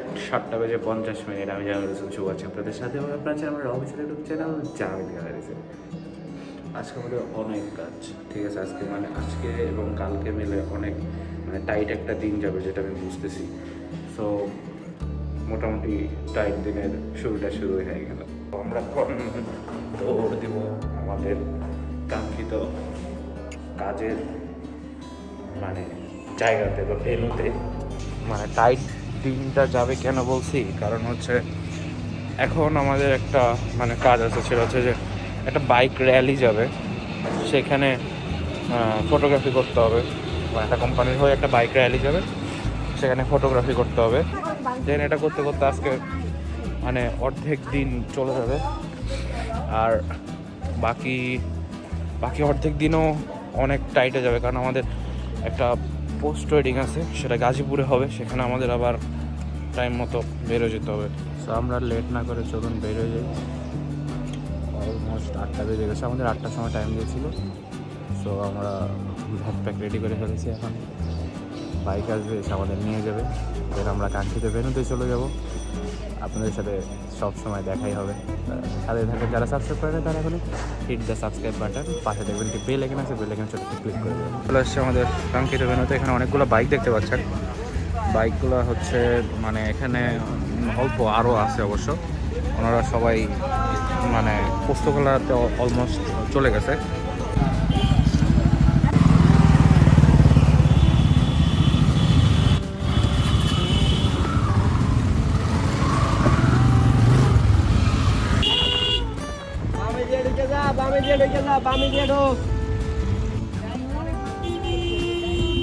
Exact 7:50 আমি জামিল হোসেন শুভ আছি আপনাদের সাথে এবং আপনার আমার অফিসের ইউটিউব চ্যানেল জামিল গ্যালারিতে। আজকে আমাদের অনেক কাজ, ঠিক আছে। আজকে এবং কালকে মিলে অনেক টাইট একটা দিন যাবে, যেটা আমি বুঝতেছি। সো মোটামুটি টাইট দিনের শুরুটা শুরু হয়ে গেল। আমরা এখন দৌড় দিব আমাদের কাঙ্ক্ষিত কাজের জায়গাতে বা ভেন্যুতে। টাইট দিনটা যাবে কেন বলছি, কারণ হচ্ছে এখন আমাদের একটা কাজ আছে, সেটা হচ্ছে যে একটা বাইক র্যালি যাবে, সেখানে ফটোগ্রাফি করতে হবে। একটা কোম্পানির হয়ে একটা বাইক র্যালি যাবে, সেখানে ফটোগ্রাফি করতে হবে। দেন এটা করতে করতে আজকে অর্ধেক দিন চলে যাবে, আর বাকি অর্ধেক দিনও অনেক টাইটে যাবে, কারণ আমাদের একটা পোস্ট ওয়েডিং আছে, সেটা গাজীপুরে হবে। সেখানে আমাদের আবার টাইম মতো বেরোয় যেতে হবে। সো আমরা লেট না করে চলুন বেরোয় যাই। অলমোস্ট 8টা বেজে গেছে, আমাদের 8টার সময় টাইম দিয়েছিল। সো আমরা ব্যাগ প্যাক রেডি করে ফেলেছি। এখন বাইক আসবে, এসে আমাদের নিয়ে যাবে, এবার আমরা কাঙ্ক্ষিত ভেন্যুতে চলে যাব। আপনাদের সাথে সব সময় দেখাই হবে। সাথে থাকেন, যারা সাবস্ক্রাইব করে না তারা এখন হিট দ্য সাবস্ক্রাইব বাটন, পাশে দেখবেন কি বেল আইকন আছে, বেল আইকন ছোট ক্লিক করে দেবেন। চলে আসছে আমাদের কাঙ্ক্ষিত ভেন্যুতে। এখানে অনেকগুলো বাইক দেখতে পাচ্ছেন। বাইকগুলো হচ্ছে এখানে অল্প আরও আছে অবশ্য। ওনারা সবাই পোস্তগোলাতে অলমোস্ট চলে গেছে।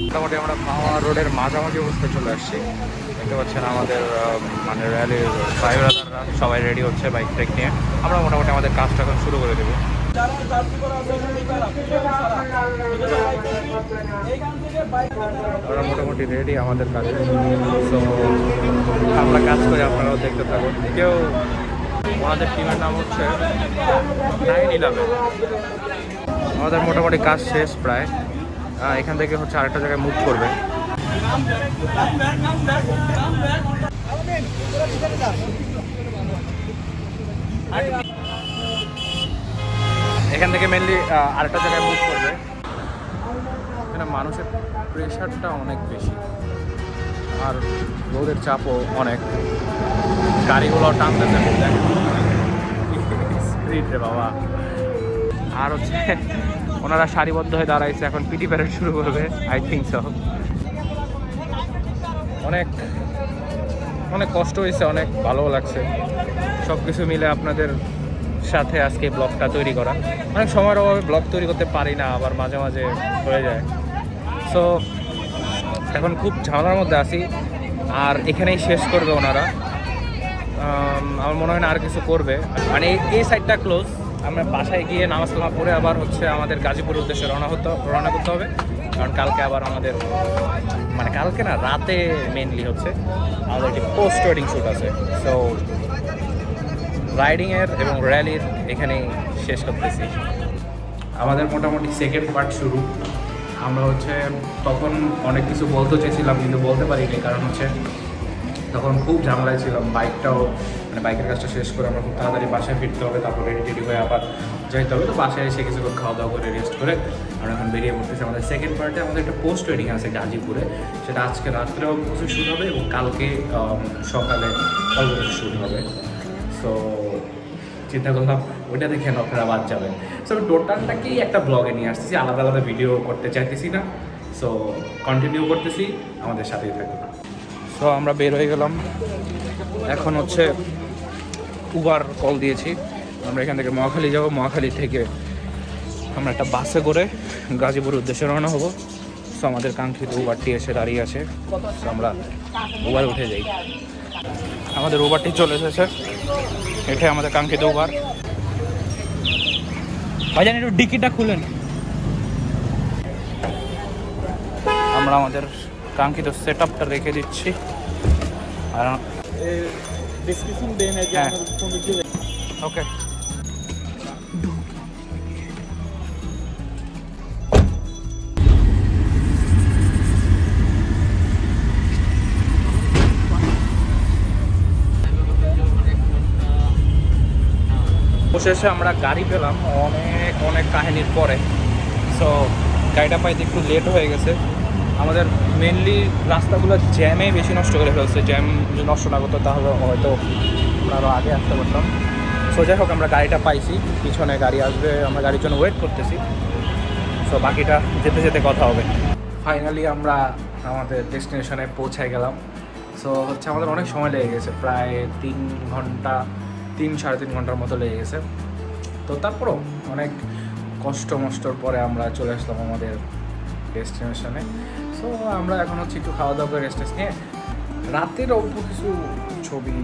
মোটামুটি আমরা মাওয়া রোডের মাঝামাঝি অবস্থায় চলে আসছি। দেখতে পাচ্ছেন আমাদের র্যালির ড্রাইভাররা সবাই রেডি হচ্ছে বাইক ট্রেক নিয়ে। আমরা মোটামুটি আমাদের কাজটা এখন শুরু করে দেবো। আমরা মোটামুটি রেডি আমাদের কাজে। তো আমরা কাজ করে আপনারাও দেখতে থাকুন। কেউ আমাদের টিমের নাম হচ্ছে 911। আমাদের মোটামুটি কাজ শেষ প্রায়। এখান থেকে হচ্ছে আরেকটা জায়গায় মুভ করবে। এখান থেকে মেনলি আরেকটা জায়গায় মুভ করবে। এখানে মানুষের প্রেশারটা অনেক বেশি, আর রোদের চাপও অনেক। গাড়িগুলো টানতেছে স্পিড রে বাবা। আর হচ্ছে ওনারা সারিবদ্ধ হয়ে দাঁড়াইছে, এখন পিটি প্যারেড শুরু করবে। I think so. অনেক কষ্ট হয়েছে, অনেক ভালোও লাগছে। সব কিছু মিলে আপনাদের সাথে আজকে ব্লগটা তৈরি করা। অনেক সময়ের অভাবে ব্লগ তৈরি করতে পারি না, আবার মাঝে মাঝে হয়ে যায়। সো এখন খুব ঝামেলার মধ্যে আছি, আর এখানেই শেষ করবে ওনারা। আমার মনে হয় না আর কিছু করবে। এই সাইডটা ক্লোজ। আমরা বাসায় গিয়ে নামাজ কালাম পড়ে আবার হচ্ছে আমাদের গাজীপুরের উদ্দেশ্যে রওনা করতে হবে, কারণ কালকে আবার আমাদের কালকে না, রাতে মেনলি হচ্ছে আমাদের একটি পোস্ট ওয়েডিং শ্যুট আছে। সো রাইডিংয়ের এবং র্যালির এখানেই শেষ করতেছি। আমাদের মোটামুটি সেকেন্ড পার্ট শুরু। আমরা হচ্ছে তখন অনেক কিছু বলতে চেয়েছিলাম, কিন্তু বলতে পারিনি, কারণ হচ্ছে তখন খুব ঝামেলায় ছিলাম। বাইকের কাজটা শেষ করে আমরা খুব তাড়াতাড়ি বাসায় ফিরতে হবে, তারপর রেডি হয়ে আবার যাইতে হবে। তো বাসায় এসে কিছুক্ষণ খাওয়া দাওয়া করে রেস্ট করে আমরা এখন বেরিয়ে পড়তেছি। আমাদের সেকেন্ড পার্টে আমাদের একটা পোস্ট ওয়েডিং আছে গাজীপুরে, সেটা আজকে রাত্রেও কিছু শ্যুট হবে এবং কালকে সকালে অল্প কিছু শ্যুট হবে। সো চিন্তা করলাম ওইটা দেখে আপনারা বাদ যাবেন। সো আমি টোটালটাকেই একটা ব্লগে নিয়ে আসতেছি, আলাদা আলাদা ভিডিও করতে চাইতেছি না। সো কন্টিনিউ করতেছি, আমাদের সাথেই থাকুন। সো আমরা বের হয়ে গেলাম। এখন হচ্ছে উবার কল দিয়েছি। আমরা এখান থেকে মহাখালী যাব। মহাখালী থেকে আমরা একটা বাসে করে গাজীপুরের উদ্দেশ্যে রওনা হবো। সো আমাদের কাঙ্ক্ষিত উবারটি এসে দাঁড়িয়ে আছে। সো আমরা উবারে উঠে যাই। আমাদের উবারটি চলে এসেছে, এটাই আমাদের কাঙ্ক্ষিত উবার। ভাইজান একটু ডিকিটা খুলেন। আমরা আমাদের কাঙ্ক্ষিত সেট আপটা রেখে দিচ্ছি। আর ওকে, অবশেষে আমরা গাড়ি পেলাম অনেক অনেক কাহিনীর পরে। সো গাড়িটা পাইতে একটু লেট হয়ে গেছে। আমাদের মেনলি রাস্তাগুলো জ্যামে বেশি নষ্ট করে ফেলছে। জ্যাম যদি নষ্ট না করতো তাহলে হয়তো আমরা আরও আগে আসতে পারতাম। সো যাই হোক, আমরা গাড়িটা পাইছি, পিছনে গাড়ি আসবে, আমরা গাড়ির জন্য ওয়েট করতেছি। সো বাকিটা যেতে যেতে কথা হবে। ফাইনালি আমরা আমাদের ডেস্টিনেশনে পৌঁছায় গেলাম। সো হচ্ছে আমাদের অনেক সময় লেগে গেছে, প্রায় 3 ঘন্টা, 3-3.5 ঘন্টার মতো লেগে গেছে। তো তারপরও অনেক কষ্ট মষ্টর পরে আমরা চলে আসলাম আমাদের ডেস্টিনেশনে। সো আমরা এখন হচ্ছে একটু খাওয়া দাওয়া করে রেস্ট নিয়ে রাতের অল্প কিছু ছবি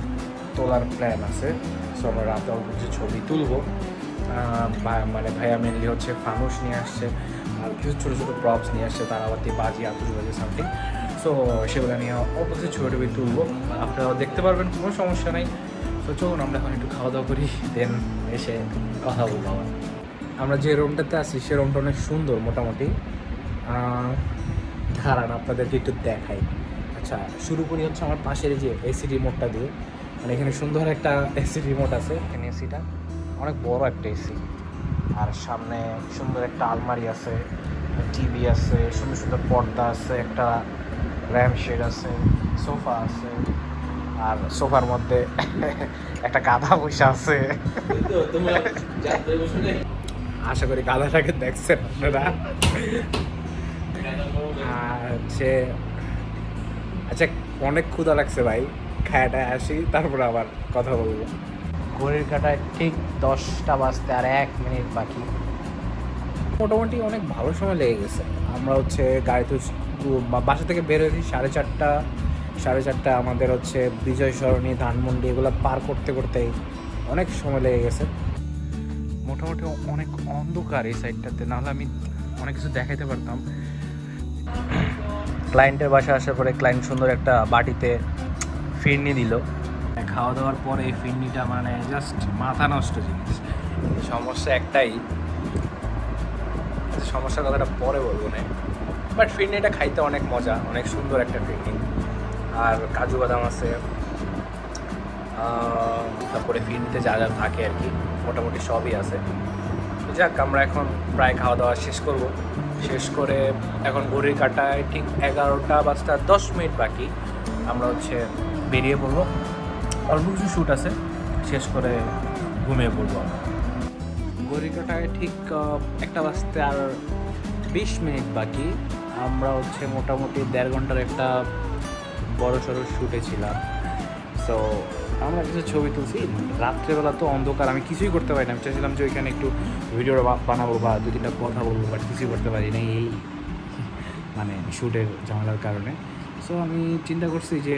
তোলার প্ল্যান আছে। সো আমরা রাতে অল্প কিছু ছবি তুলবো। মানে ভাইয়া মেনলি হচ্ছে ফানুস নিয়ে আসছে আর কিছু ছোটো ছোটো প্রপস নিয়ে আসছে, তারাবাতি, বাজি, আতশবাজি সামথিং। সো সেগুলো নিয়ে অল্প কিছু ছবি তুলবো, আপনারাও দেখতে পারবেন, কোনো সমস্যা নেই। তো চলুন আমরা এখন একটু খাওয়া দাওয়া করি, দেন এসে কথা বলবো আবার। আমরা যে রুমটাতে আছি সে রুমটা অনেক সুন্দর মোটামুটি। দাঁড়ান আপনাদেরকে একটু দেখাই। আচ্ছা, শুরু করি হচ্ছে আমার পাশের যে এসি রিমোটটা দিয়ে। মানে এখানে সুন্দর একটা এসি রিমোট আছে, এখানে এসিটা অনেক বড় একটা এসি, আর সামনে সুন্দর একটা আলমারি আছে, টিভি আছে, সুন্দর সুন্দর পর্দা আছে, একটা র্যাম শেড আছে, সোফা আছে, আর সোফার মধ্যে একটা গাধা বসে আছে। আশা করি গাধাটাকে দেখছেন আপনারা। হচ্ছে আচ্ছা, অনেক ক্ষুধা লাগছে ভাই, খায়াটায় আসি তারপরে আবার কথা বলবো। ঘড়ির কাঁটায় ঠিক 10টা বাজতে আর 1 মিনিট বাকি। মোটামুটি অনেক ভালো সময় লেগে গেছে। আমরা হচ্ছে গাড়িতে বাসা থেকে বের হয়েছি 4:30 আমাদের হচ্ছে বিজয় সরণি, ধানমন্ডি এগুলো পার করতে করতেই অনেক সময় লেগে গেছে। মোটামুটি অনেক অন্ধকার এই সাইডটাতে, নাহলে আমি অনেক কিছু দেখাইতে পারতাম। ক্লায়েন্টের বাসায় আসার পরে ক্লায়েন্ট সুন্দর একটা বাটিতে ফিরনি দিল। খাওয়া দাওয়ার পরে এই ফিরনিটা মানে জাস্ট মাথা নষ্ট জিনিস। সমস্যা একটাই, সমস্যার কথাটা পরে বলবো না, বাট ফিরনিটা খাইতে অনেক মজা, অনেক সুন্দর একটা ফিরনি। আর কাজু বাদাম আছে, তারপরে ফিরনিতে যা যা থাকে আর কি মোটামুটি সবই আছে। যাক, আমরা এখন প্রায় খাওয়া দাওয়া শেষ করব। শেষ করে এখন ঘড়ির কাঁটায় ঠিক 11:10 বাকি। আমরা হচ্ছে বেরিয়ে পড়বো, অল্প কিছু শ্যুট আছে, শেষ করে ঘুমিয়ে পড়বো। ঘড়ির কাঁটায় ঠিক 1:20 বাকি। আমরা হচ্ছে মোটামুটি 1.5 ঘন্টার একটা বড় সড়ো শ্যুটে ছিলাম। সো আমরা কিছু ছবি তুলছি। রাত্রেবেলা তো অন্ধকার, আমি কিছুই করতে পারি না। আমি চাইছিলাম যে ওইখানে একটু ভিডিও বানাবো বা 2-3টা কথা বলবো, বাট কিছুই করতে পারি না এই মানে শ্যুটের ঝামেলার কারণে। সো আমি চিন্তা করছি যে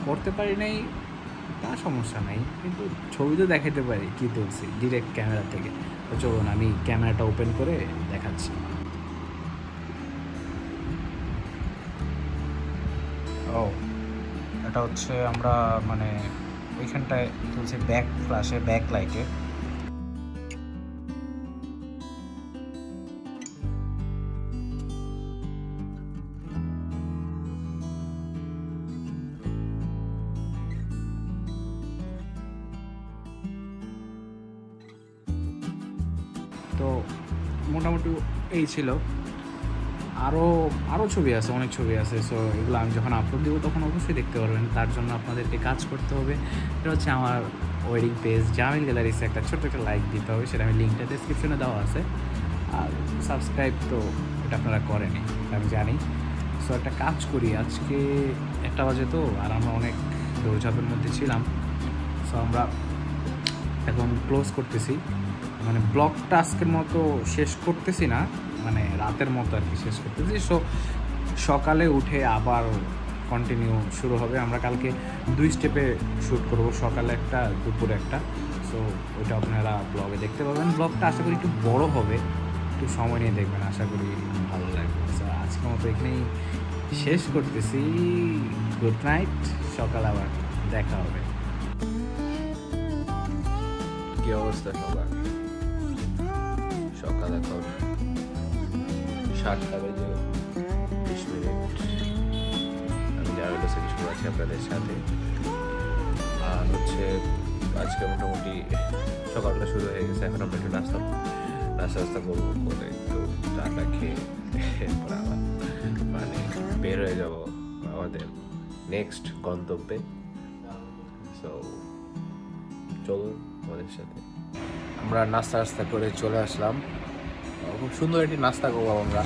করতে পারি নাই তা সমস্যা নাই, কিন্তু ছবি তো দেখাতে পারি কী তুলছি ডিরেক্ট ক্যামেরা থেকে। তো চলুন আমি ক্যামেরাটা ওপেন করে দেখাচ্ছি। ও, এটা হচ্ছে আমরা মানে ওইখানটায় তুলছে ব্যাক ফ্ল্যাশে, ব্যাক লাইটে। তো মোটামুটি এই ছিল। আরও ছবি আছে, অনেক ছবি আছে। সো এগুলো আমি যখন আপলোড দেবো তখন অবশ্যই দেখতে পারবেন। তার জন্য আপনাদেরকে কাজ করতে হবে। এটা হচ্ছে আমার ওয়েডিং পেজ জামিল গ্যালারিসে একটা ছোট্ট একটা লাইক দিতে হবে, সেটা আমি লিঙ্কটা ডেসক্রিপশনে দেওয়া আছে। আর সাবস্ক্রাইব তো এটা আপনারা করেনি, আমি জানি। সো একটা কাজ করি, আজকে 1টা বাজে তো, আর আমরা অনেক দৌড়ঝাঁপের মধ্যে ছিলাম। সো আমরা এখন ক্লোজ করতেছি, মানে ব্লগটা আজকের মতো শেষ করতেছি না, মানে রাতের মতো আর কি শেষ করতেছি। সো সকালে উঠে আবার কন্টিনিউ শুরু হবে। আমরা কালকে 2 স্টেপে শ্যুট করব, সকালে একটা, দুপুরে একটা। সো ওইটা আপনারা ব্লগে দেখতে পাবেন। ব্লগটা আশা করি একটু বড় হবে, একটু সময় নিয়ে দেখবেন, আশা করি ভালো লাগবে। সো আজকের মতো এখানেই শেষ করতেছি। গুড নাইট, সকালে আবার দেখা হবে। কী অবস্থা সবার? সকাল এখন 7:20। আমি জামিল হোসেন শুরু আছি আপনাদের সাথে। আর হচ্ছে আজকে মোটামুটি সকালটা শুরু হয়ে গেছে। এখন আমরা একটু নাস্তা করবো, করে একটু চাটা খেয়ে এরপর আবার মানে বের হয়ে যাব আমাদের নেক্সট গন্তব্যে। সো চলুন আমাদের সাথে। আমরা নাস্তা করে চলে আসলাম। খুব সুন্দর একটি নাস্তা করবো আমরা।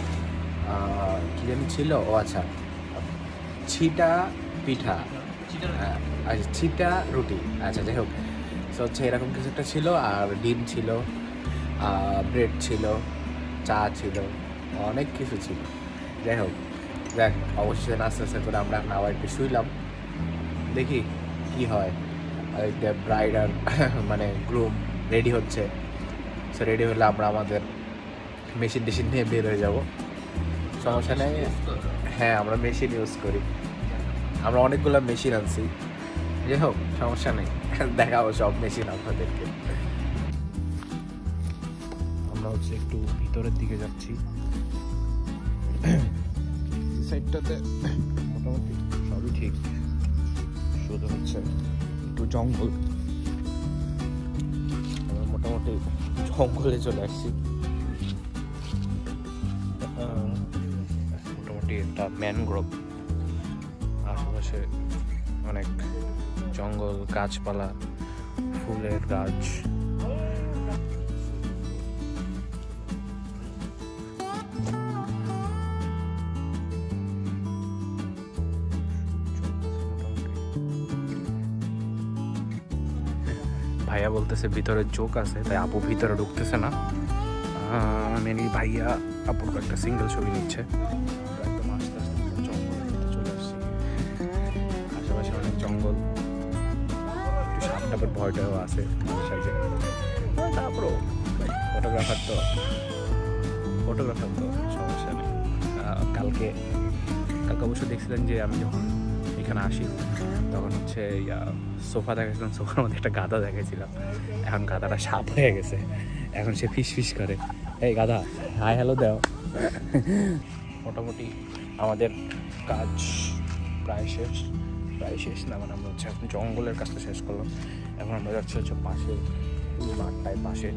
কী জানি ছিল, ও আচ্ছা ছিটা পিঠা, আচ্ছা ছিটা রুটি, আচ্ছা যাই হোক। সো হচ্ছে এরকম কিছু একটা ছিল, আর ডিম ছিল, ব্রেড ছিল, চা ছিল, অনেক কিছু ছিল। যাই হোক, দেখ অবশ্যই নাস্তা করে আমরা এখন আবার একটু শুইলাম, দেখি কি হয়। ব্রাইড আর মানে গ্রুম রেডি হচ্ছে। সো রেডি হলে আমরা আমাদের মেশিন নিয়ে বের হয়ে যাবো, সমস্যা নেই। হ্যাঁ, আমরা মেশিন ইউজ করি, আমরা অনেকগুলো মেশিন আনছি। যাই হোক, সমস্যা নেই, দেখাবো সব মেশিন আপনাদেরকে। আমরা হচ্ছে একটু ভিতরের দিকে যাচ্ছি। সাইডটাতে মোটামুটি সবই ঠিক, শুধু হচ্ছে একটু জঙ্গল। আমরা মোটামুটি জঙ্গলে চলে আসছি। মোটামুটি একটা ম্যানগ্রোভ, আশেপাশে অনেক জঙ্গল, গাছপালা, ফুলের গাছ। ভাইয়া বলতেছে ভিতরে চোখ আছে, তাই আপু ভিতরে ঢুকতেছে না। মেনলি ভাইয়া আপুর একটা সিঙ্গেল ছবি নিচ্ছে। একদম আস্তে আস্তে জঙ্গলের ভিতরে চলে আসছি। আশেপাশে অনেক জঙ্গল, একটু সাপটাপের ভয়টাও আছে সাইডে। তারপরও ফটোগ্রাফার তো সমস্যা নেই। কালকে অবশ্য দেখছিলেন যে আমি যখন এখানে আসি তখন হচ্ছে সোফা দেখাচ্ছিলাম, সোফার মধ্যে একটা গাধা দেখাইছিলাম। এখন গাধাটা সাপ হয়ে গেছে, এখন সে ফিস করে। এই গাধা, হাই হ্যালো দাও। মোটামুটি আমাদের কাজ প্রায় শেষ না, মানে আমরা হচ্ছে এখন জঙ্গলের কাজটা শেষ করলাম। এখন আমরা যাচ্ছি হচ্ছে পাশে মাঠটায়, পাশে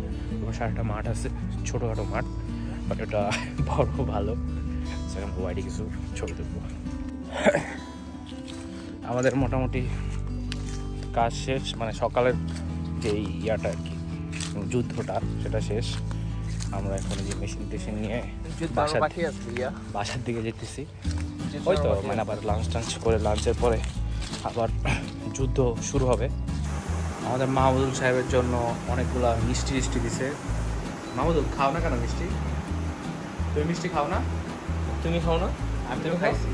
সারাটা মাঠ আছে, ছোটোখাটো মাঠ, বাট এটা বড় ভালো। সেখানে ওয়াইডে কিছু ছবি তুলবো। আমাদের মোটামুটি কাজ শেষ, মানে সকালের যে ইয়াটা আর কি, যুদ্ধটা, সেটা শেষ। আমরা এখন যে মেশিন নিয়ে বাসার দিকে যেতেছি। ওই তো মানে আবার লাঞ্চ করে, লাঞ্চের পরে আবার যুদ্ধ শুরু হবে। আমাদের মাহমুদুল সাহেবের জন্য অনেকগুলা মিষ্টি দিছে। মাহমুদুল, খাও না কেন মিষ্টি? তুমি মিষ্টি খাও না? তুমি খাও না? আমিও খাইছি।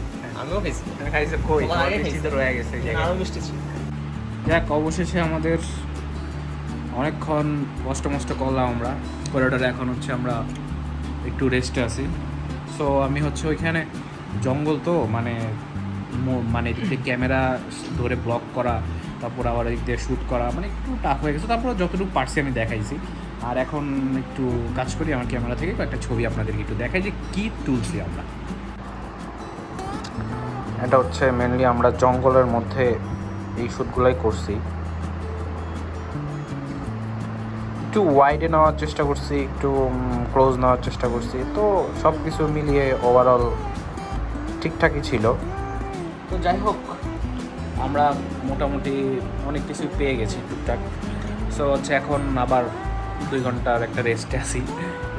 তুমি খাইছো কই? মিষ্টি তো রয়ে গেছে, আরো মিষ্টি ছিল। যাক, অবশেষে আমাদের অনেকক্ষণ কষ্ট করলাম আমরা করিডোরে। এখন হচ্ছে আমরা একটু রেস্টে আছি। সো আমি হচ্ছে ওইখানে জঙ্গল তো মানে এদিক দিয়ে ক্যামেরা ধরে ব্লক করা, তারপর আবার এদিক দিয়ে শ্যুট করা, মানে একটু টাফ হয়ে গেছে। তারপর যতটুকু পারছি আমি দেখাইছি। আর এখন একটু কাজ করি আমার ক্যামেরা থেকে, কয়েকটা ছবি আপনাদেরকে একটু দেখাই যে কী তুলছি আমরা। এটা হচ্ছে মেনলি আমরা জঙ্গলের মধ্যে এই শ্যুটগুলাই করছি। একটু ওয়াইডে নেওয়ার চেষ্টা করছি, একটু ক্লোজ নেওয়ার চেষ্টা করছি। তো সব কিছু মিলিয়ে ওভারঅল ঠিকঠাকই ছিল। তো যাই হোক, আমরা মোটামুটি অনেক কিছু পেয়ে গেছি টুকটাক। সো হচ্ছে এখন আবার 2 ঘন্টার একটা রেস্টে আছি।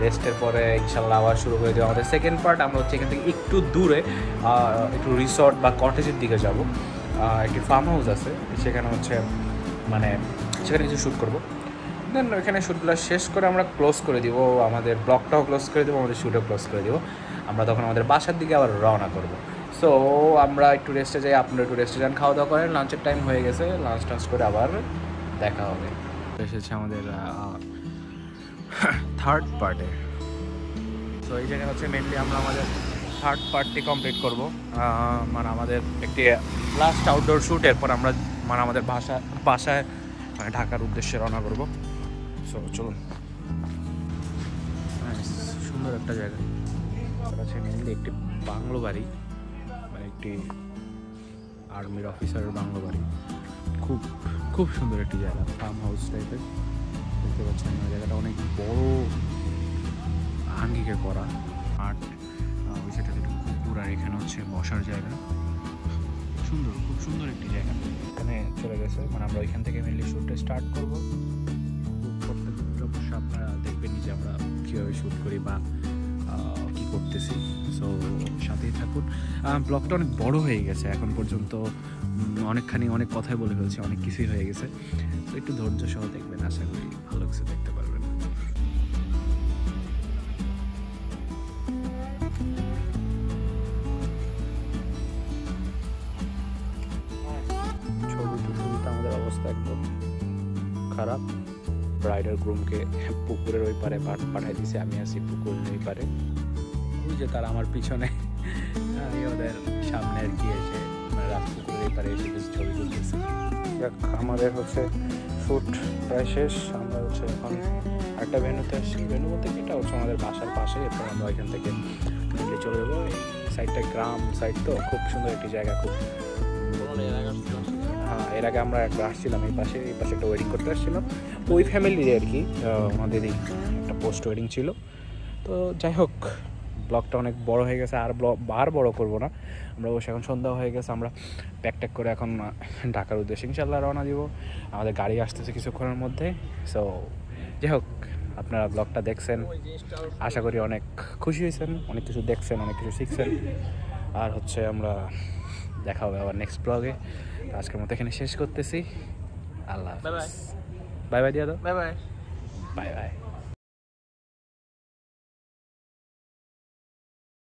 রেস্টের পরে ইনশাল্লাহ আবার শুরু হয়ে যাবে আমাদের সেকেন্ড পার্ট। আমরা হচ্ছে এখান থেকে একটু দূরে একটু রিসর্ট বা কটেজের দিকে যাব। একটি ফার্ম হাউস আছে, সেখানে হচ্ছে মানে সেখানে কিছু শ্যুট করবো। দেন ওইখানে শ্যুটগুলো শেষ করে আমরা ক্লোজ করে দিব, আমাদের ব্লগটাও ক্লোজ করে দেবো, আমাদের শ্যুটও ক্লোজ করে দেবো। আমরা তখন আমাদের বাসার দিকে আবার রওনা করবো। সো আমরা একটু রেস্টে যাই, আপনারা একটু রেস্টে যান, খাওয়া দাওয়া করেন। লাঞ্চের টাইম হয়ে গেছে, লাঞ্চ করে আবার দেখা হবে। এসেছে আমাদের থার্ড পার্টে। সো এই জায়গায় হচ্ছে মেনলি আমরা আমাদের থার্ড পার্টটি কমপ্লিট করবো। মানে আমাদের একটি লাস্ট আউটডোর শ্যুট, এরপর আমরা মানে আমাদের বাসায় মানে ঢাকার উদ্দেশ্যে রওনা করবো। সো চলুন। সুন্দর একটা জায়গা, আছে মেনলি একটি বাংলো বাড়ি, মানে একটি আর্মির অফিসারের বাংলো বাড়ি। খুব খুব সুন্দর একটি জায়গা, ফার্ম হাউস টাইপের দেখতে পাচ্ছেন। জায়গাটা অনেক বড় আঙ্গিকে করা, মাঠ, ওই সাইডে দুটো পুকুর, আর এখানে হচ্ছে বসার জায়গা। সুন্দর, খুব সুন্দর একটি জায়গা। এখানে চলে গেছে, মানে আমরা ওইখান থেকে মেনলি শ্যুটটা স্টার্ট করবো। অবশ্য আপনারা দেখবেনই যে আমরা কীভাবে শ্যুট করি বা কী করতেছি, সো সাথেই থাকুন। ব্লগটা অনেক বড় হয়ে গেছে এখন পর্যন্ত, অনেক কথাই বলে ফেলছি, অনেক কিছুই হয়ে গেছে। তো একটু ধৈর্য সহ দেখবেন, আশা করি ভালো কিছু দেখতে পারবেন। ছবিতে আমাদের অবস্থা একদম খারাপ। ব্রাইডাল গ্রুমকে পুকুরের ওই পারে পাঠাই দিয়েছে, আমি আছি পুকুরের ওই পারে। ওই যে তারা আমার পিছনে, আমি ওদের সামনে আর কি এসে মানে পুকুরের এই পারে এসে কিছু ছবি তুলতেছি। আমাদের হচ্ছে শ্যুট প্রায় শেষ। আমরা হচ্ছে এখন একটা ভেন্যুতে আসছি। ভেন্যু বলতে কি, এটা হচ্ছে আমাদের বাসার পাশে। এরপর আমরা ওইখান থেকে চলে যাবো। এই সাইডটা গ্রাম সাইড, তো খুব সুন্দর একটি জায়গা। খুব হ্যাঁ, এর আগে আমরা একবার আসছিলাম এই পাশে একটা ওয়েডিং করতে আসছিলাম ওই ফ্যামিলির আর কি। আমাদেরই একটা পোস্ট ওয়েডিং ছিল। তো যাই হোক, ব্লগটা অনেক বড় হয়ে গেছে, আর বড় করবো না। আমরা অবশ্য এখন সন্ধ্যা হয়ে গেছে, আমরা প্যাক করে এখন ঢাকার উদ্দেশ্যে ইনশাল্লাহ রওনা দিব। আমাদের গাড়ি আসতেছে কিছুক্ষণের মধ্যে। সো যাই হোক, আপনারা ব্লগটা দেখছেন, আশা করি অনেক খুশি হয়েছেন, অনেক কিছু দেখছেন, অনেক কিছু শিখছেন। আর হচ্ছে আমরা দেখা হবে আবার নেক্সট ব্লগে। আজকের মতো এখানে শেষ করতেছি। আল্লাহ হাফেজ। বাই বাই দিয়া দাও। Bye bye. Bye bye.